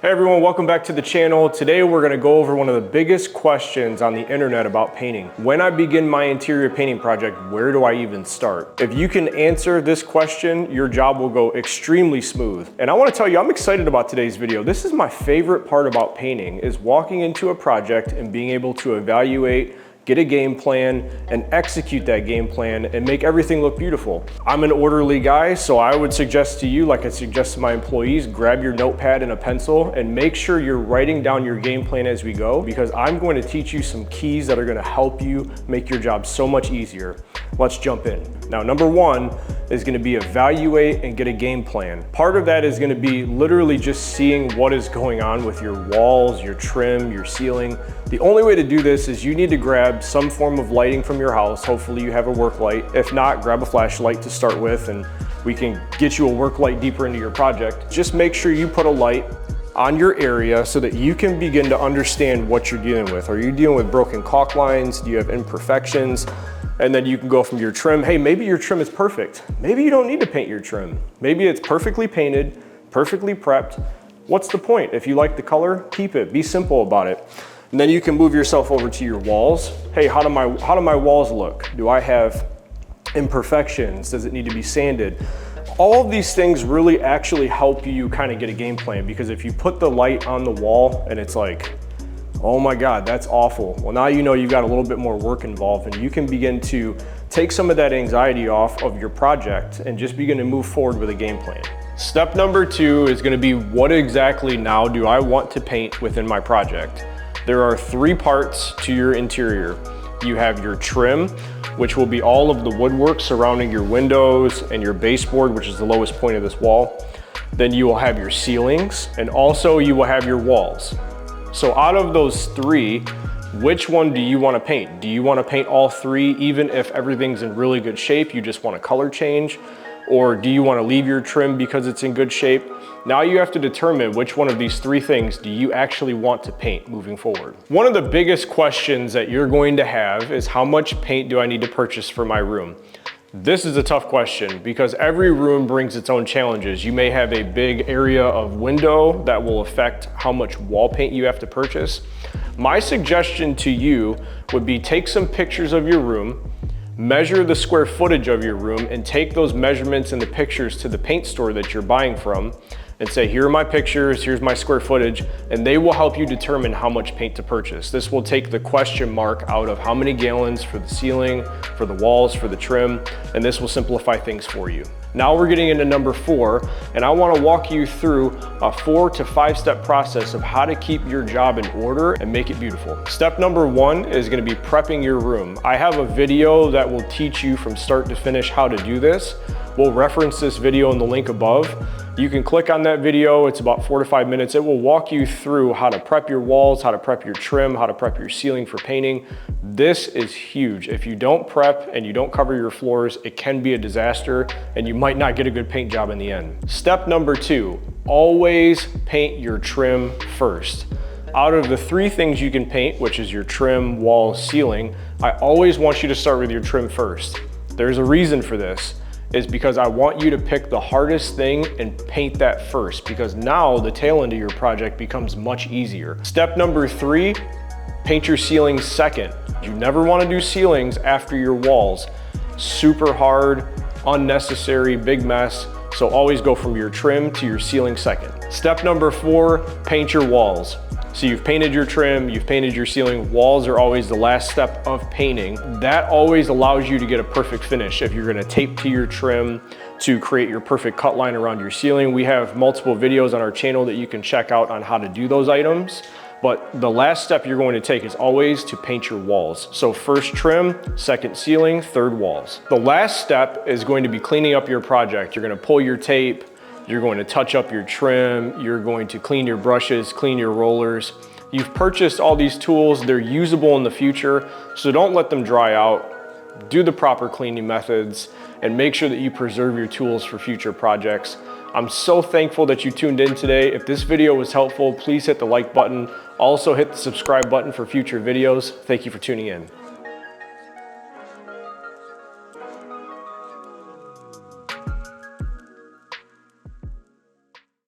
Hey everyone, welcome back to the channel. Today we're going to go over one of the biggest questions on the internet about painting. When I begin my interior painting project, where do I even start? If you can answer this question, your job will go extremely smooth. And I want to tell you, I'm excited about today's video. This is my favorite part about painting, is walking into a project and being able to evaluate, get a game plan, and execute that game plan and make everything look beautiful. I'm an orderly guy, so I would suggest to you, like I suggest to my employees, grab your notepad and a pencil and make sure you're writing down your game plan as we go, because I'm going to teach you some keys that are going to help you make your job so much easier. Let's jump in. Now, number one is going to be evaluate and get a game plan. Part of that is going to be literally just seeing what is going on with your walls, your trim, your ceiling. The only way to do this is you need to grab some form of lighting from your house. Hopefully you have a work light. If not, grab a flashlight to start with and we can get you a work light deeper into your project. Just make sure you put a light on your area so that you can begin to understand what you're dealing with. Are you dealing with broken caulk lines? Do you have imperfections? And then you can go from your trim. Hey, maybe your trim is perfect. Maybe you don't need to paint your trim. Maybe it's perfectly painted, perfectly prepped. What's the point? If you like the color, keep it. Be simple about it. And then you can move yourself over to your walls. Hey, how do my walls look? Do I have imperfections? Does it need to be sanded? All of these things really actually help you kind of get a game plan, because if you put the light on the wall and it's like, oh my God, that's awful. Well, now you know you've got a little bit more work involved, and you can begin to take some of that anxiety off of your project and just begin to move forward with a game plan. Step number two is going to be, what exactly now do I want to paint within my project? There are three parts to your interior. You have your trim, which will be all of the woodwork surrounding your windows and your baseboard, which is the lowest point of this wall. Then you will have your ceilings, and also you will have your walls. So out of those three, which one do you want to paint? Do you want to paint all three, even if everything's in really good shape, you just want a color change? Or do you want to leave your trim because it's in good shape? Now you have to determine which one of these three things do you actually want to paint moving forward. One of the biggest questions that you're going to have is, how much paint do I need to purchase for my room? This is a tough question because every room brings its own challenges. You may have a big area of window that will affect how much wall paint you have to purchase. My suggestion to you would be, take some pictures of your room, measure the square footage of your room, and take those measurements and the pictures to the paint store that you're buying from and say, here are my pictures, here's my square footage, and they will help you determine how much paint to purchase. This will take the question mark out of how many gallons for the ceiling, for the walls, for the trim, and this will simplify things for you. Now we're getting into number four, and I want to walk you through a 4 to 5 step process of how to keep your job in order and make it beautiful. Step number one is going to be prepping your room. I have a video that will teach you from start to finish how to do this. We'll reference this video in the link above. You can click on that video. It's about 4 to 5 minutes. It will walk you through how to prep your walls, how to prep your trim, how to prep your ceiling for painting. This is huge. If you don't prep and you don't cover your floors, it can be a disaster and you might not get a good paint job in the end. Step number two, always paint your trim first. Out of the three things you can paint, which is your trim, wall, ceiling, I always want you to start with your trim first. There's a reason for this. Is because I want you to pick the hardest thing and paint that first, because now the tail end of your project becomes much easier. Step number three, paint your ceilings second. You never want to do ceilings after your walls. Super hard, unnecessary, big mess. So always go from your trim to your ceiling second. Step number four, paint your walls. So you've painted your trim, you've painted your ceiling, walls are always the last step of painting. That always allows you to get a perfect finish. If you're gonna tape to your trim to create your perfect cut line around your ceiling, we have multiple videos on our channel that you can check out on how to do those items. But the last step you're going to take is always to paint your walls. So first trim, second ceiling, third walls. The last step is going to be cleaning up your project. You're gonna pull your tape, you're going to touch up your trim, you're going to clean your brushes, clean your rollers. You've purchased all these tools, they're usable in the future, so don't let them dry out. Do the proper cleaning methods and make sure that you preserve your tools for future projects. I'm so thankful that you tuned in today. If this video was helpful, please hit the like button. Also hit the subscribe button for future videos. Thank you for tuning in.